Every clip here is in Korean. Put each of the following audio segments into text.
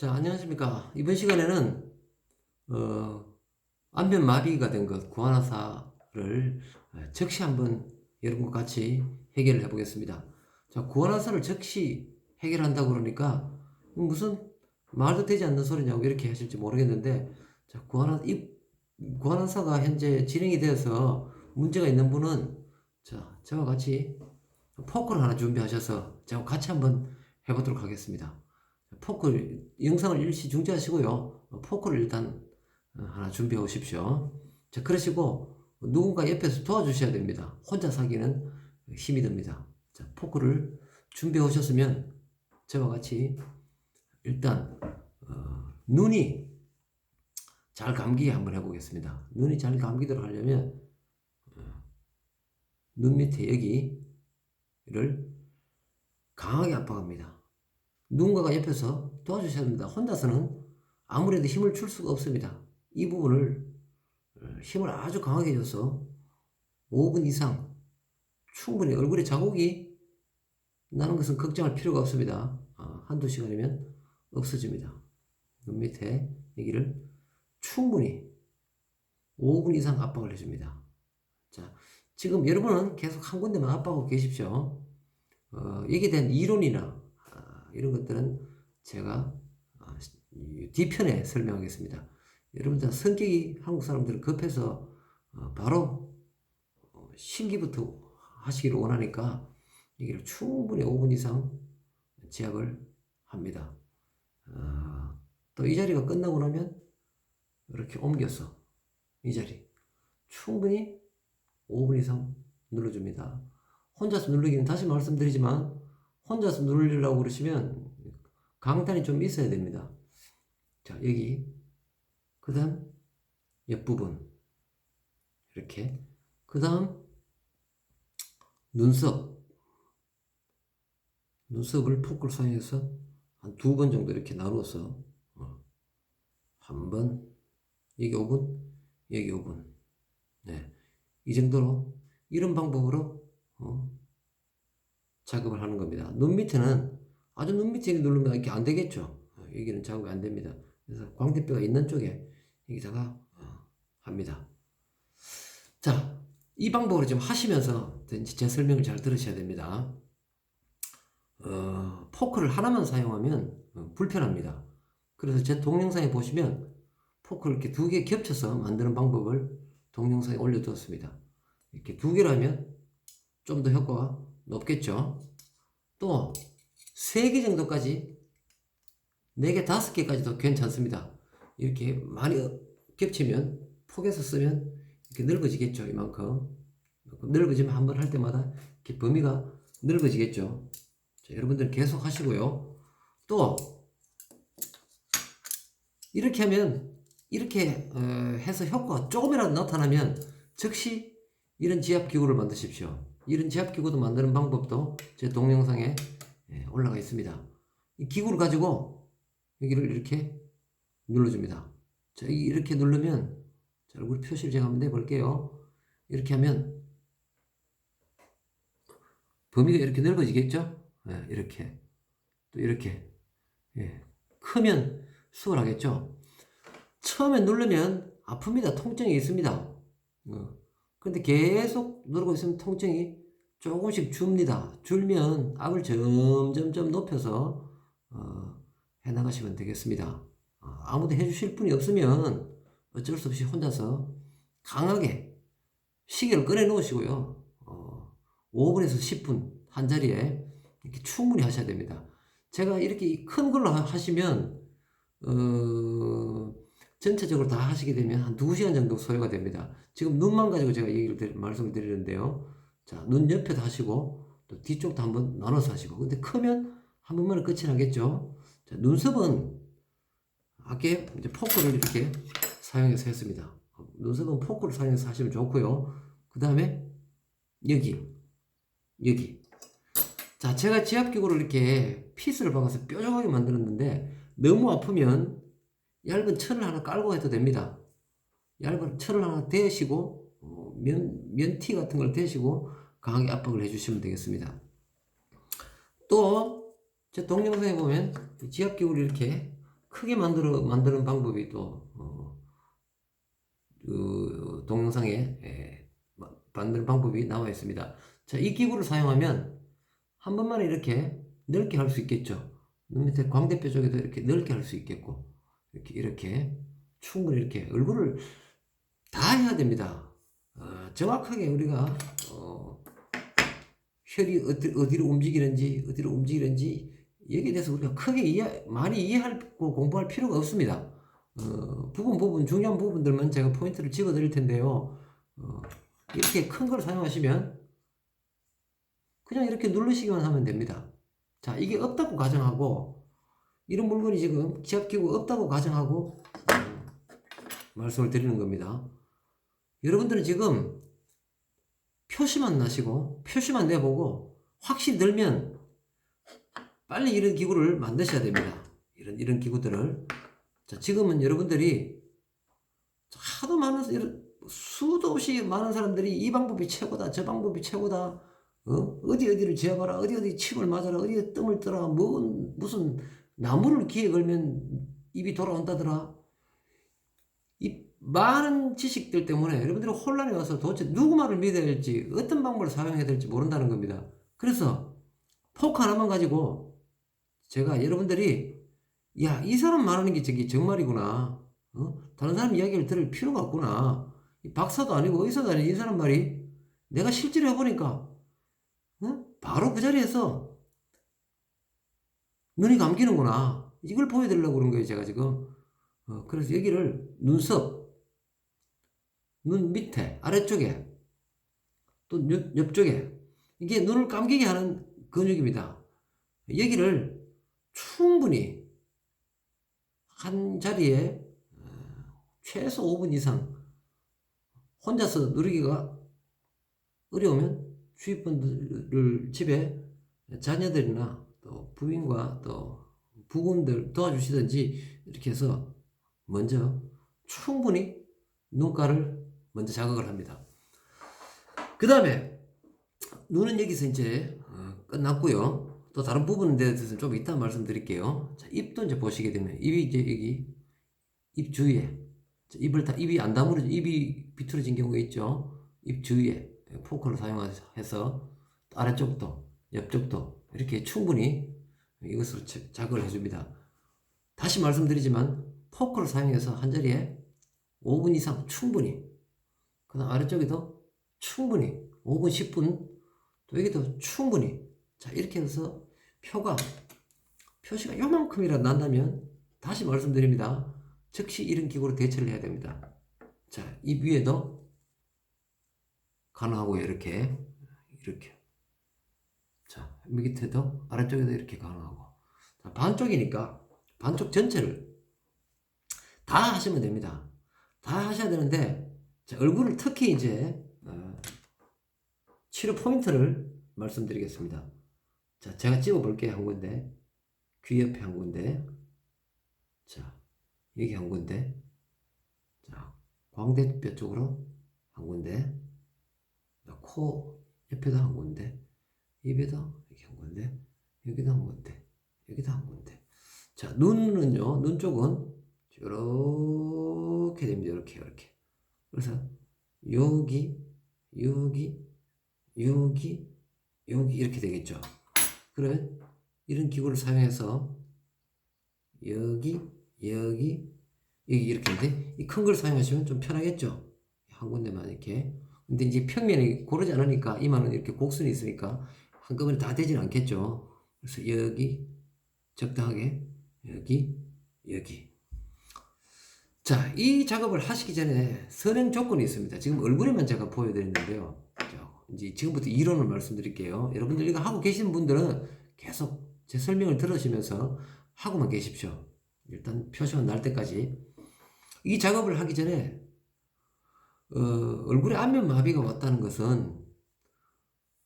자, 안녕하십니까. 이번 시간에는, 안면 마비가 된 것, 구안화사를 즉시 한번 여러분과 같이 해결을 해보겠습니다. 자, 구안화사를 즉시 해결한다고 그러니까, 무슨 말도 되지 않는 소리냐고 이렇게 하실지 모르겠는데, 자, 구안화사가 현재 진행이 되어서 문제가 있는 분은, 자, 저와 같이 포크를 하나 준비하셔서, 저와 같이 한번 해보도록 하겠습니다. 포크 영상을 일시 중지하시고요. 포크를 일단 하나 준비해 오십시오. 자, 그러시고 누군가 옆에서 도와주셔야 됩니다. 혼자 사기는 힘이 듭니다. 자, 포크를 준비해 오셨으면 저와 같이 일단 눈이 잘 감기게 한번 해보겠습니다. 눈이 잘 감기도록 하려면 눈 밑에 여기를 강하게 압박합니다. 누군가가 옆에서 도와주셔야 합니다. 혼자서는 아무래도 힘을 줄 수가 없습니다. 이 부분을 힘을 아주 강하게 줘서 5분 이상 충분히 얼굴에 자국이 나는 것은 걱정할 필요가 없습니다. 한두 시간이면 없어집니다. 눈 밑에 여기를 충분히 5분 이상 압박을 해줍니다. 자, 지금 여러분은 계속 한 군데만 압박하고 계십시오. 여기에 대한 이론이나 이런 것들은 제가 뒤편에 설명하겠습니다. 여러분들 성격이 한국 사람들은 급해서 바로 신기부터 하시기를 원하니까 이게 충분히 5분 이상 제압을 합니다. 또 이 자리가 끝나고 나면 이렇게 옮겨서 이 자리 충분히 5분 이상 눌러줍니다. 혼자서 누르기는 다시 말씀드리지만 혼자서 누르려고 그러시면 강단이 좀 있어야 됩니다. 자, 여기 그 다음 옆부분 이렇게 그 다음 눈썹을 포크를 사용해서 한 2번 정도 이렇게 나누어서 한 번 여기 5분 여기 5분 네, 이 정도로 이런 방법으로 작업을 하는 겁니다. 눈 밑에는 아주 눈 밑에 누르면 이렇게 안 되겠죠. 여기는 작업이 안 됩니다. 그래서 광대뼈가 있는 쪽에 여기다가 합니다. 자, 이 방법으로 좀 하시면서 제 설명을 잘 들으셔야 됩니다. 포크를 하나만 사용하면 불편합니다. 그래서 제 동영상에 보시면 포크를 이렇게 2개 겹쳐서 만드는 방법을 동영상에 올려두었습니다. 이렇게 2개로 하면 좀 더 효과가 높겠죠. 또 3개 정도까지 4개, 5개까지도 괜찮습니다. 이렇게 많이 겹치면 폭에서 쓰면 이렇게 넓어지겠죠. 이만큼 넓어지면 한 번 할 때마다 이렇게 범위가 넓어지겠죠. 자, 여러분들 계속 하시고요. 또 이렇게 하면 이렇게 해서 효과가 조금이라도 나타나면 즉시 이런 지압기구를 만드십시오. 이런 지압기구도 만드는 방법도 제 동영상에 올라가 있습니다. 이 기구를 가지고 여기를 이렇게 눌러줍니다. 자, 이렇게 누르면 자, 얼굴 표시를 제가 한번 내볼게요. 이렇게 하면 범위가 이렇게 넓어지겠죠? 이렇게 또 이렇게 크면 수월하겠죠? 처음에 누르면 아픕니다. 통증이 있습니다. 근데 계속 누르고 있으면 통증이 조금씩 줍니다. 줄면 압을 점점점 높여서 해나가시면 되겠습니다. 아무도 해주실 분이 없으면 어쩔 수 없이 혼자서 강하게 시계를 꺼내 놓으시고요. 5분에서 10분 한 자리에 이렇게 충분히 하셔야 됩니다. 제가 이렇게 큰 걸로 하시면 전체적으로 다 하시게 되면 한 2시간 정도 소요가 됩니다. 지금 눈만 가지고 제가 말씀을 드리는데요. 자, 눈 옆에도 하시고 또 뒤쪽도 한번 나눠서 하시고 근데 크면 한 번만에 끝이 나겠죠. 자, 눈썹은 아까 이제 포크를 이렇게 사용해서 했습니다. 눈썹은 포크를 사용해서 하시면 좋고요. 그 다음에 여기 자, 제가 지압기구를 이렇게 피스를 박아서 뾰족하게 만들었는데 너무 아프면 얇은 천을 하나 깔고 해도 됩니다. 얇은 천을 하나 대시고 면티 같은 걸 대시고 강하게 압박을 해주시면 되겠습니다. 또 제 동영상에 보면 지압기구를 이렇게 크게 만드는 방법이 또 그 동영상에 만드는 방법이 나와 있습니다. 자, 이 기구를 사용하면 한 번만에 이렇게 넓게 할 수 있겠죠. 눈 밑에 광대뼈 쪽에도 이렇게 넓게 할 수 있겠고, 이렇게 충분히 이렇게 얼굴을 다 해야 됩니다. 정확하게 우리가 혈이 어디로 움직이는지 여기에 대해서 우리가 크게 많이 이해하고 공부할 필요가 없습니다. 중요한 부분들만 제가 포인트를 집어 드릴 텐데요. 이렇게 큰 걸 사용하시면 그냥 이렇게 누르시기만 하면 됩니다. 자, 이게 없다고 가정하고, 이런 물건이 지금 지압기구 없다고 가정하고 말씀을 드리는 겁니다. 여러분들은 지금 표시만 나시고 표시만 내보고 확실히 들면 빨리 이런 기구를 만드셔야 됩니다. 이런 기구들을. 자, 지금은 여러분들이 하도 많은 수도 없이 많은 사람들이 이 방법이 최고다, 저 방법이 최고다, 어디를 지어봐라, 어디 침을 맞아라, 어디에 뜸을 떠라, 무슨 나무를 귀에 걸면 입이 돌아온다더라. 이 많은 지식들 때문에 여러분들이 혼란에 와서 도대체 누구 말을 믿어야 될지, 어떤 방법을 사용해야 될지 모른다는 겁니다. 그래서 포크 하나만 가지고 제가 여러분들이, 야, 이 사람 말하는 게 저기 정말이구나, 다른 사람 이야기를 들을 필요가 없구나, 박사도 아니고 의사도 아니고 이 사람 말이 내가 실제로 해보니까 바로 그 자리에서 눈이 감기는구나, 이걸 보여드리려고 그런 거예요, 제가 지금. 그래서 여기를 눈썹, 눈 밑에 아래쪽에 또 옆쪽에, 이게 눈을 감기게 하는 근육입니다. 여기를 충분히 한 자리에 최소 5분 이상 혼자서 누르기가 어려우면 주위 분들을, 집에 자녀들이나 또 부인과 또 부군들 도와주시든지 이렇게 해서 먼저 충분히 눈가를 먼저 자극을 합니다. 그 다음에 눈은 여기서 이제 끝났고요. 또 다른 부분에 대해서는 좀 이따 말씀드릴게요. 자, 입도 이제 보시게 되면 입이 이제 여기 입 주위에, 입이 안 다물어져, 입이 비틀어진 경우가 있죠. 입 주위에 포크를 사용해서 아래쪽도 옆쪽도 이렇게 충분히 이것으로 자극을 해줍니다. 다시 말씀드리지만 포크를 사용해서 한 자리에 5분 이상 충분히, 그 다음 아래쪽에도 충분히 5분 10분, 또 여기도 충분히. 자, 이렇게 해서 표시가 요만큼이라도 난다면 다시 말씀드립니다. 즉시 이런 기구로 대처를 해야 됩니다. 자, 입 위에도 가능하고요. 이렇게. 자, 밑에도 아래쪽에도 이렇게 가능하고. 자, 반쪽이니까 반쪽 전체를 다 하시면 됩니다. 다 하셔야 되는데, 자, 얼굴을 특히 이제 치료 포인트를 말씀드리겠습니다. 자, 제가 찍어볼게요. 한 군데, 귀 옆에 한 군데, 자, 여기 한 군데, 자, 광대뼈 쪽으로 한 군데, 코 옆에도 한 군데, 입에도 이렇게 한 군데, 여기도 한 군데, 여기도 한 군데. 자, 눈은요, 눈 쪽은 이렇게 됩니다. 이렇게. 그래서 여기 이렇게 되겠죠. 그래, 이런 기구를 사용해서 여기 이렇게인데, 이 큰 걸 사용하시면 좀 편하겠죠. 한 군데만 이렇게. 근데 이제 평면이 고르지 않으니까, 이마는 이렇게 곡선이 있으니까 한꺼번에 다 되진 않겠죠. 그래서 여기 적당하게, 여기. 자, 이 작업을 하시기 전에 선행 조건이 있습니다. 지금 얼굴에만 제가 보여드렸는데요. 자, 이제 지금부터 이론을 말씀드릴게요. 여러분들 이거 하고 계시는 분들은 계속 제 설명을 들으시면서 하고만 계십시오. 일단 표시만 날 때까지. 이 작업을 하기 전에 얼굴에 안면 마비가 왔다는 것은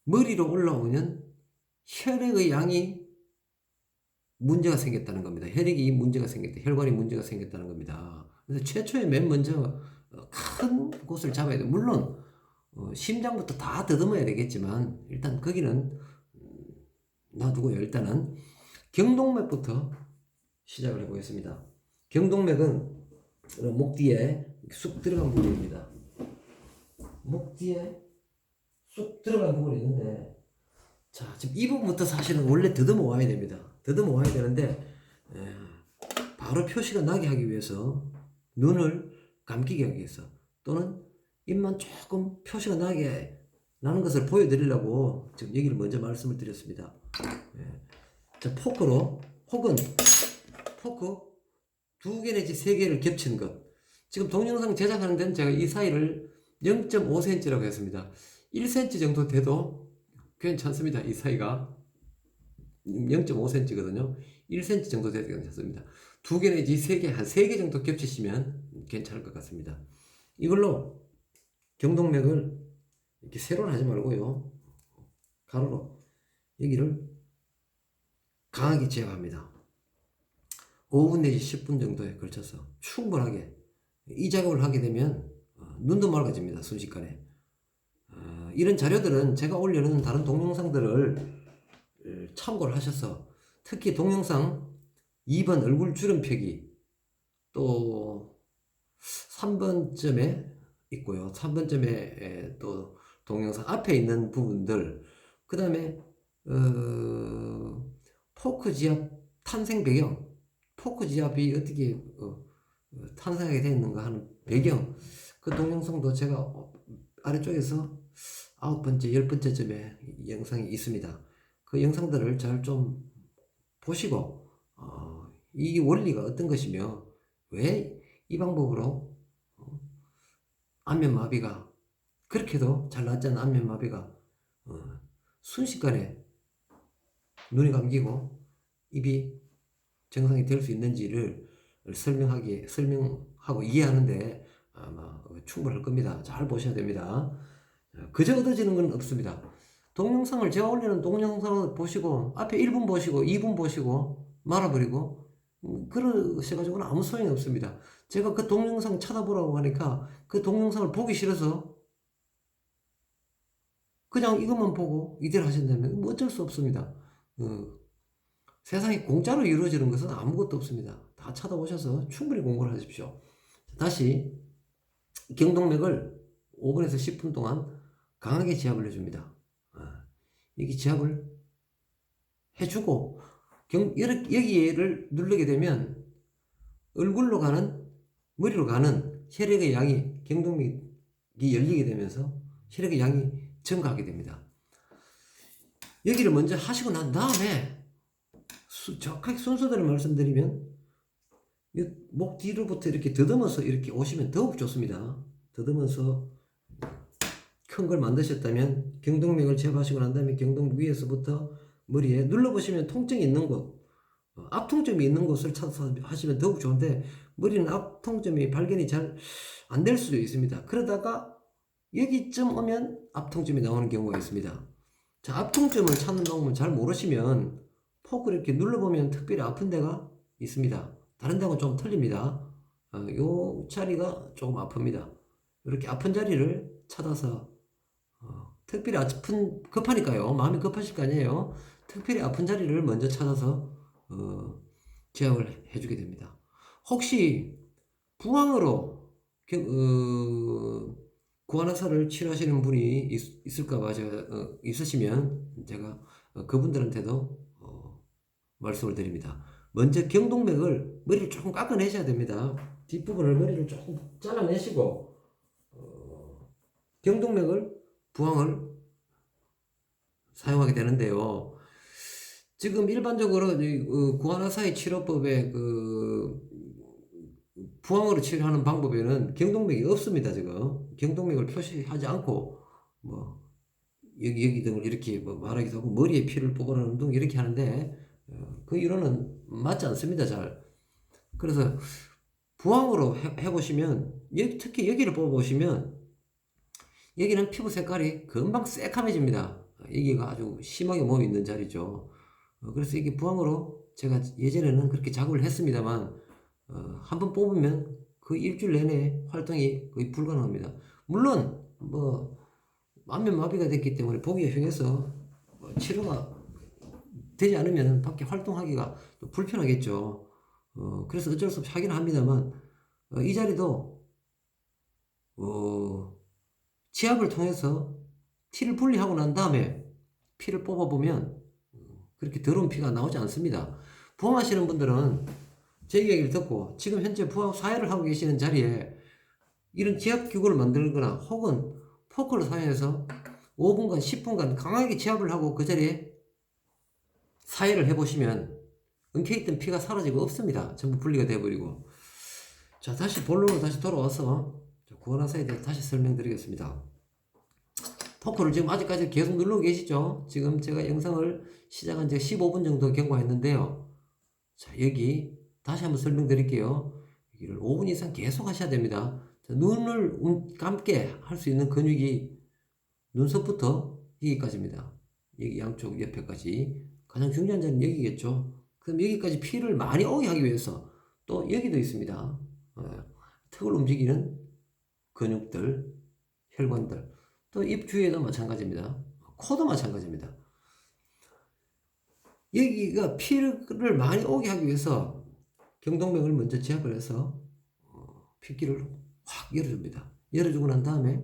머리로 올라오는 혈액의 양이 문제가 생겼다는 겁니다. 혈액이 문제가 생겼다. 혈관이 문제가 생겼다는 겁니다. 그래서 최초에 맨 먼저 큰 곳을 잡아야 돼요. 물론 심장부터 다 더듬어야 되겠지만 일단 거기는 놔두고요. 일단은 경동맥부터 시작을 해보겠습니다. 경동맥은 목 뒤에 쑥 들어간 부분입니다. 목 뒤에 쑥 들어간 부분이 있는데, 자, 지금 이 부분부터 사실은 원래 더듬어 와야 됩니다. 더듬어 와야 되는데, 바로 표시가 나게 하기 위해서 눈을 감기게 하기 위해서, 또는 입만 조금 표시가 나게 나는 것을 보여드리려고 지금 여기를 먼저 말씀을 드렸습니다. 자, 포크로, 혹은 포크 2개 내지 3개를 겹치는 것. 지금 동영상 제작하는 데는 제가 이 사이를 0.5cm라고 했습니다. 1cm 정도 돼도 괜찮습니다. 이 사이가 0.5cm거든요. 1cm 정도 돼도 괜찮습니다. 2개 내지 3개, 한 3개 정도 겹치시면 괜찮을 것 같습니다. 이걸로 경동맥을 이렇게 세로로 하지 말고요, 가로로 여기를 강하게 제압합니다. 5분 내지 10분 정도에 걸쳐서 충분하게 이 작업을 하게 되면 눈도 맑아집니다. 순식간에. 이런 자료들은 제가 올려놓은 다른 동영상들을 참고를 하셔서, 특히 동영상 2번 얼굴 주름 펴기, 또 3번점에 있고요. 3번점에 또 동영상 앞에 있는 부분들, 그 다음에 포크 지압 탄생 배경, 포크 지압이 어떻게 탄생하게 되어 있는가 하는 배경, 그 동영상도 제가 아래쪽에서 9번째, 10번째쯤에 영상이 있습니다. 그 영상들을 잘 좀 보시고, 이 원리가 어떤 것이며 왜 이 방법으로 안면마비가, 그렇게도 잘 낫지 않은 안면마비가 순식간에 눈이 감기고 입이 정상이 될 수 있는지를 설명하고 이해하는데 아마 충분할 겁니다. 잘 보셔야 됩니다. 그저 얻어지는 건 없습니다. 동영상을, 제가 올리는 동영상을 보시고 앞에 1분 보시고 2분 보시고 말아버리고 그러셔가지고는 아무 소용이 없습니다. 제가 그 동영상 찾아보라고 하니까 그 동영상을 보기 싫어서 그냥 이것만 보고 이대로 하신다면 뭐 어쩔 수 없습니다. 세상에 공짜로 이루어지는 것은 아무것도 없습니다. 다 찾아보셔서 충분히 공부를 하십시오. 다시 경동맥을 5분에서 10분 동안 강하게 지압을 해줍니다. 이게 지압을 해주고 여기를 누르게 되면 얼굴로 가는, 머리로 가는 혈액의 양이, 경동맥이 열리게 되면서 혈액의 양이 증가하게 됩니다. 여기를 먼저 하시고 난 다음에 정확하게 순서대로 말씀드리면 목 뒤로부터 이렇게 더듬어서 이렇게 오시면 더욱 좋습니다. 더듬어서 큰 걸 만드셨다면 경동맥을 제압하시고 난 다음에 경동 위에서부터 머리에 눌러보시면 통증이 있는 곳, 앞통점이 있는 곳을 찾아서 하시면 더욱 좋은데, 머리는 앞통점이 발견이 잘 안 될 수도 있습니다. 그러다가 여기쯤 오면 앞통점이 나오는 경우가 있습니다. 자, 앞통점을 찾는 방법을 잘 모르시면 포크를 이렇게 눌러보면 특별히 아픈 데가 있습니다. 다른 데하고 좀 틀립니다. 요 자리가 조금 아픕니다. 이렇게 아픈 자리를 찾아서 특별히 아픈, 급하니까요. 마음이 급하실 거 아니에요. 특별히 아픈 자리를 먼저 찾아서 제압을 해주게 됩니다. 혹시 부항으로 구안화사를 치료하시는 분이 있을까봐 제가 있으시면 제가 그분들한테도 말씀을 드립니다. 먼저 경동맥을, 머리를 조금 깎아내셔야 됩니다. 뒷부분을, 머리를 조금 잘라내시고 경동맥을, 부항을 사용하게 되는데요. 지금 일반적으로 구안화사의 치료법에 부항으로 치료하는 방법에는 경동맥이 없습니다. 지금 경동맥을 표시하지 않고 여기 등을 이렇게 말하기도 하고 머리에 피를 뽑아내는 등 이렇게 하는데 그 이론은 맞지 않습니다. 잘. 그래서 부항으로 해보시면, 특히 여기를 뽑아보시면 여기는 피부 색깔이 금방 새카매집니다. 여기가 아주 심하게 몸이 있는 자리죠. 그래서 이게 부항으로 제가 예전에는 그렇게 작업을 했습니다만 한번 뽑으면 그 일주일 내내 활동이 거의 불가능합니다. 물론 안면마비가 됐기 때문에 보기가 흉해서 치료가 되지 않으면 밖에 활동하기가 또 불편하겠죠. 그래서 어쩔 수 없이 하긴 합니다만, 이 자리도, 치압을 통해서 피를 분리하고 난 다음에 피를 뽑아보면 그렇게 더러운 피가 나오지 않습니다. 부험하시는 분들은 제 이야기를 듣고 지금 현재 부업 사회를 하고 계시는 자리에 이런 지압 기구를 만들거나 혹은 포크를 사용해서 5분간 10분간 강하게 지압을 하고 그 자리에 사회를 해보시면 엉켜있던 피가 사라지고 없습니다. 전부 분리가 돼버리고. 자, 다시 본론으로 다시 돌아와서 구원화사에 대해서 다시 설명드리겠습니다. 포크를 지금 아직까지 계속 누르고 계시죠? 지금 제가 영상을 시작한 지 15분 정도 경과했는데요. 자, 여기 다시 한번 설명드릴게요. 여기를 5분 이상 계속 하셔야 됩니다. 자, 눈을 감게 할 수 있는 근육이 눈썹부터 여기까지입니다. 여기 양쪽 옆에까지. 가장 중요한 자는 여기겠죠. 그럼 여기까지 피를 많이 오게 하기 위해서 또 여기도 있습니다. 턱을 움직이는 근육들, 혈관들. 또 입 주위에도 마찬가지입니다. 코도 마찬가지입니다. 여기가 피를 많이 오게 하기 위해서 경동맥을 먼저 지압을 해서 핏기를 확 열어줍니다. 열어주고 난 다음에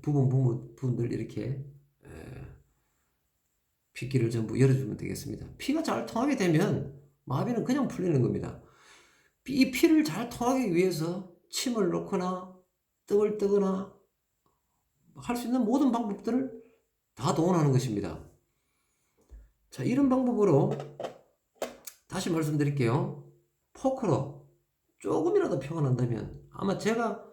부분들 이렇게 핏기를 전부 열어주면 되겠습니다. 피가 잘 통하게 되면 마비는 그냥 풀리는 겁니다. 이 피를 잘 통하기 위해서 침을 놓거나 떡을 뜨거나 할 수 있는 모든 방법들을 다 동원하는 것입니다. 자, 이런 방법으로 다시 말씀드릴게요. 포크로 조금이라도 표가 난다면 아마 제가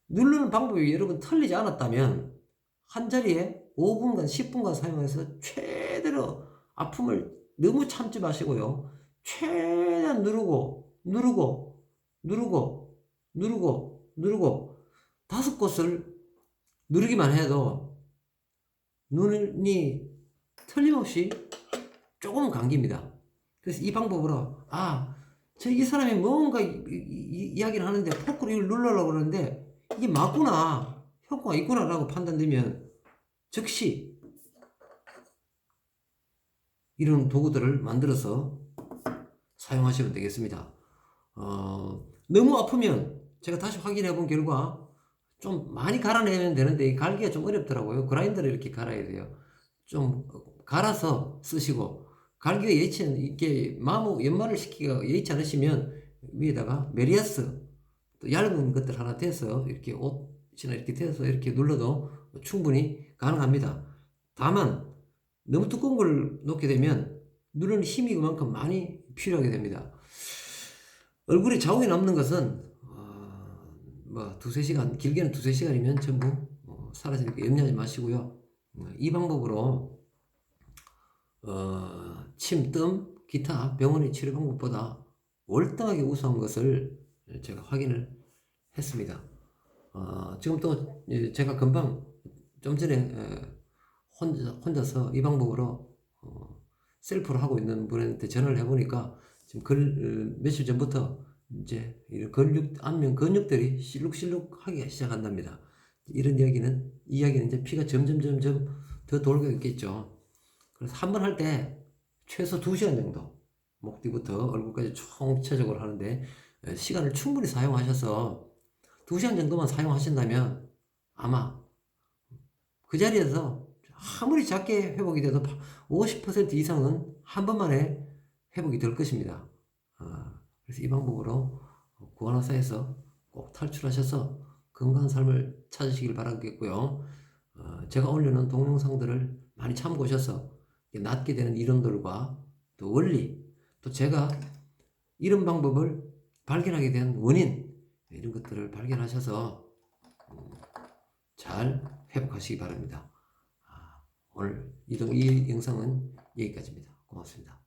누르는 방법이 여러분 틀리지 않았다면 한 자리에 5분간 10분간 사용해서 최대로 아픔을 너무 참지 마시고요. 최대한 누르고 5곳을 누르기만 해도 눈이 틀림없이 조금은 감깁니다. 그래서 이 방법으로 이 사람이 뭔가 이야기를 하는데 포크로 이걸 누르려고 그러는데 이게 맞구나, 효과가 있구나 라고 판단되면 즉시 이런 도구들을 만들어서 사용하시면 되겠습니다. 너무 아프면 제가 다시 확인해 본 결과 좀 많이 갈아내면 되는데 갈기가 좀 어렵더라고요. 그라인더를 이렇게 갈아야 돼요. 좀 갈아서 쓰시고, 갈기가 이게 연마를 시키기가 여의치 않으시면 위에다가 메리아스 또 얇은 것들 하나 대서 이렇게 옷이나 이렇게 대서 이렇게 눌러도 충분히 가능합니다. 다만 너무 두꺼운 걸 놓게 되면 누르는 힘이 그만큼 많이 필요하게 됩니다. 얼굴에 자국이 남는 것은 두세 시간, 길게는 두세 시간이면 전부 사라지니까 염려하지 마시고요. 이 방법으로 침, 뜸, 기타 병원의 치료 방법보다 월등하게 우수한 것을 제가 확인을 했습니다. 지금 또 제가 금방 좀 전에 혼자서 이 방법으로 셀프로 하고 있는 분한테 전화를 해보니까 지금 며칠 전부터 이제 이런 안면 근육들이 실룩실룩 하기 시작한답니다. 이 이야기는 이제 피가 점점 더 돌고 있겠죠. 그래서 한 번 할 때 최소 2시간 정도 목 뒤부터 얼굴까지 총체적으로 하는데 시간을 충분히 사용하셔서 2시간 정도만 사용하신다면 아마 그 자리에서 아무리 작게 회복이 돼도 50% 이상은 한 번만에 회복이 될 것입니다. 그래서 이 방법으로 구원화사에서 꼭 탈출하셔서 건강한 삶을 찾으시길 바라겠고요. 제가 올리는 동영상들을 많이 참고하셔서 낫게 되는 이론들과 또 원리, 또 제가 이런 방법을 발견하게 된 원인, 이런 것들을 발견하셔서 잘 회복하시기 바랍니다. 오늘 이 영상은 여기까지입니다. 고맙습니다.